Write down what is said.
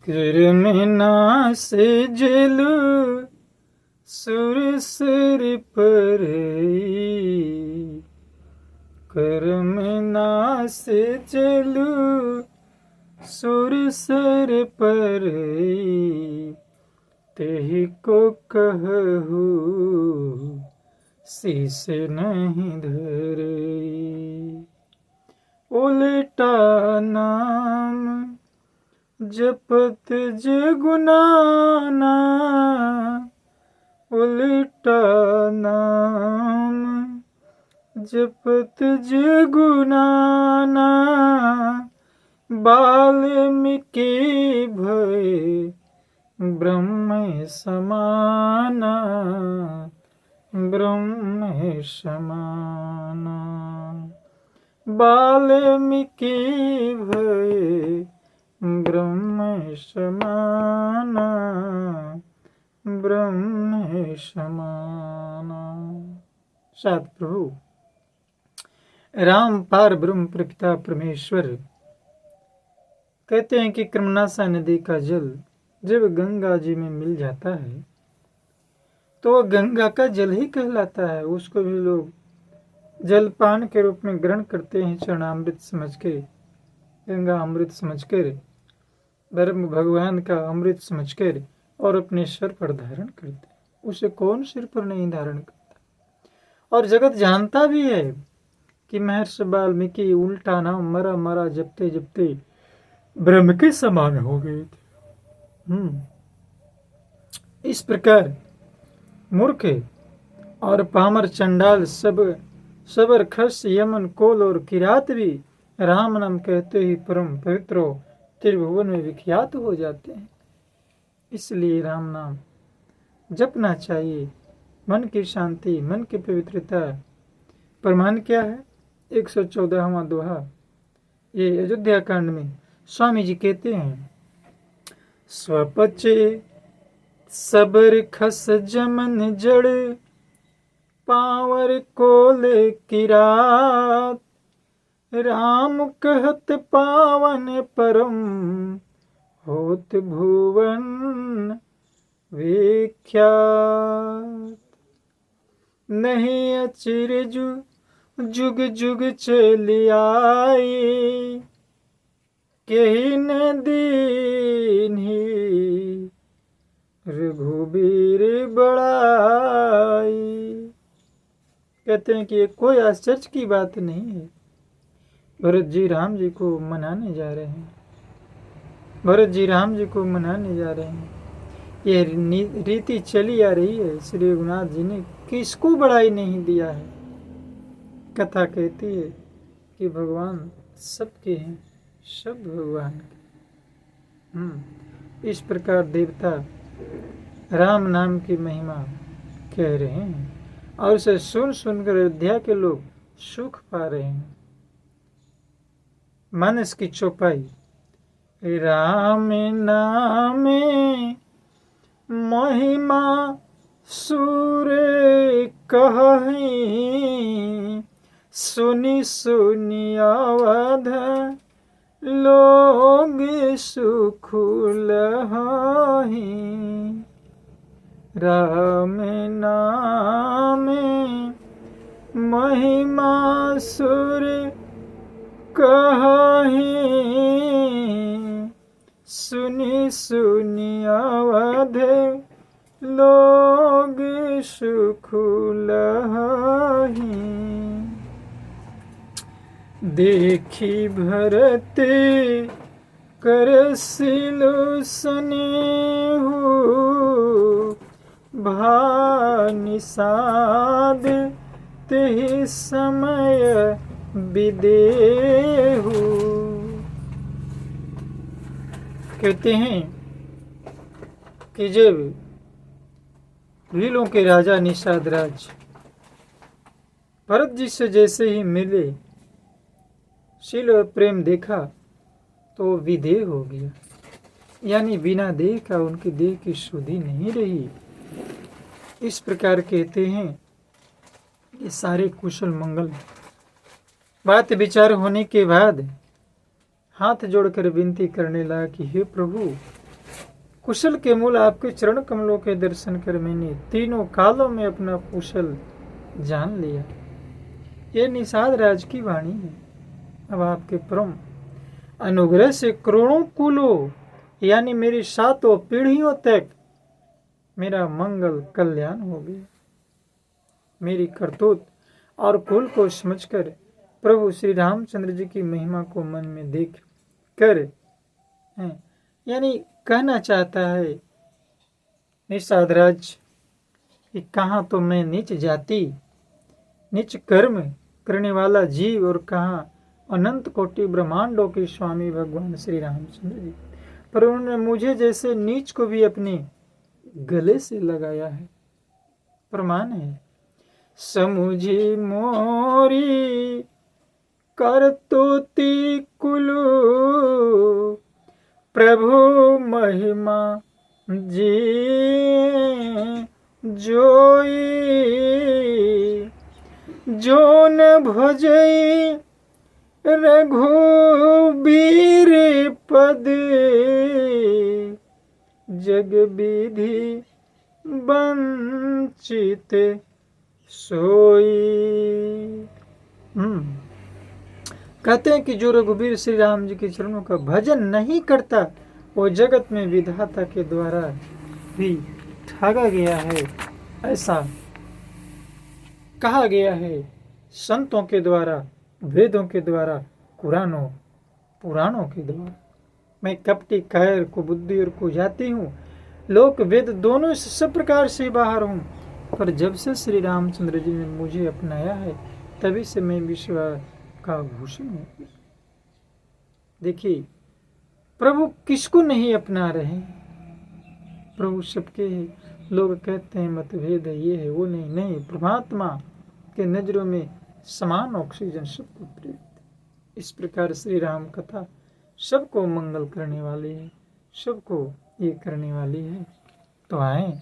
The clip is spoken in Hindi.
करमना से जलू सुर सिर पर, करमना से जलू सुर सिर पर, तेहि को कहू शीस नहीं धरे। उल्टा नाम जपत जगुनाना, उल्टा नाम जपत जगुनाना, वाल्मीकि भय ब्रह्म समाना, ब्रह्म समाना। वाल्मीकि भय ब्रह्म समाना, ब्रह्म समाना। सात प्रभु राम पार ब्रह्म प्रपिता परमेश्वर कहते हैं कि कर्मनाशा नदी का जल जब गंगा जी में मिल जाता है तो वह गंगा का जल ही कहलाता है। उसको भी लोग जलपान के रूप में ग्रहण करते हैं, चरणामृत समझ के, गंगा अमृत समझकर, धर्म भगवान का अमृत समझकर, और अपने सिर पर धारण करते। उसे कौन सिर पर नहीं धारण करता? और जगत जानता भी है कि महर्षि वाल्मीकि उल्टा नाम मरा मरा जपते जपते ब्रह्म के समान हो गए थे। इस प्रकार मूर्ख और पामर चंडाल सब सबर खस यमन कोल और किरात भी राम नाम कहते ही परम पवित्र त्रिभुवन में विख्यात हो जाते हैं। इसलिए राम नाम जपना चाहिए। मन की शांति, मन की पवित्रता। प्रमाण क्या है? 114वां दोहा, ये अयोध्या कांड में स्वामी जी कहते हैं, स्वपचे सबर खस जमन जड़, पावर कोल किरात, राम कहत पावन परम, होत भुवन विख्यात। नहीं अचिर जुग जुग चली आई, केहि न दीन्ही रघुबीर बड़ाई। कहते हैं कि ये कोई आश्चर्य की बात नहीं है। भरत जी राम जी को मनाने जा रहे हैं, भरत जी राम जी को मनाने जा रहे हैं। ये रीति चली आ रही है। श्री रघुनाथ जी ने किसको बड़ाई नहीं दिया है। कथा कहती है कि भगवान सबके हैं, सब भगवान के। इस प्रकार देवता राम नाम की महिमा कह रहे हैं और उसे सुन सुनकर अयोध्या के लोग सुख पा रहे हैं। मानस की चौपाई, राम नामे महिमा सुर कहि, सुनी सुनी अवध लोग सुख लहि। राम नामे महिमा सुर कहि, सुनी सुनी अवध लोग सुख लहि। देखी भरत कर सिलो स्नेहु, भानिषाद तेहि समय विदेहु। कहते हैं कि जब लीलों के राजा निषाद राज भरत जी से जैसे ही मिले, शील और प्रेम देखा तो विदेह हो गया, यानी बिना देह का उनकी देह की शुद्धि नहीं रही। इस प्रकार कहते हैं ये सारे कुशल मंगल बात विचार होने के बाद हाथ जोड़कर विनती करने लगा कि हे प्रभु, कुशल के मूल आपके चरण कमलों के दर्शन कर मैंने तीनों कालों में अपना कुशल जान लिया। ये निषाद राज की वाणी है। अब आपके परम अनुग्रह से करोड़ों कुलों यानी मेरी 7 पीढ़ियों तक मेरा मंगल कल्याण हो गया। मेरी करतूत और कुल को समझकर प्रभु श्री रामचंद्र जी की महिमा को मन में देख कर यानी कहना चाहता है निषाद राज कि कहाँ तो मैं नीच जाति नीच कर्म करने वाला जीव और कहाँ अनंत कोटि ब्रह्मांडों के स्वामी भगवान श्री रामचंद्र जी, पर उन्होंने मुझे जैसे नीच को भी अपने गले से लगाया है। प्रमाण है समुझी मोरी करतुति कुलु प्रभु महिमा जी जोई जो न भजई रघुबीर पद जग विधि वंचित सोई। कहते हैं कि जो रघुबीर श्री राम जी के चरणों का भजन नहीं करता वो जगत में विधाता के द्वारा भी ठगा गया है, ऐसा कहा गया है संतों के द्वारा, वेदों के द्वारा, पुराणों के द्वारा। मैं कपटी कायर को बुद्धि और को जाती हूँ, लोक वेद दोनों से सब प्रकार से बाहर हूँ, पर जब से श्री रामचंद्र जी ने मुझे अपनाया है तभी से मैं विश्व का भूषण हूँ। देखिए प्रभु किसको नहीं अपना रहे, प्रभु सबके है। लोग कहते हैं मतभेद है, ये है वो नहीं, नहीं, परमात्मा के नजरों में समान ऑक्सीजन सबको प्रेरित। इस प्रकार श्री राम कथा सबको मंगल करने वाली है, सबको ये करने वाली है। तो आए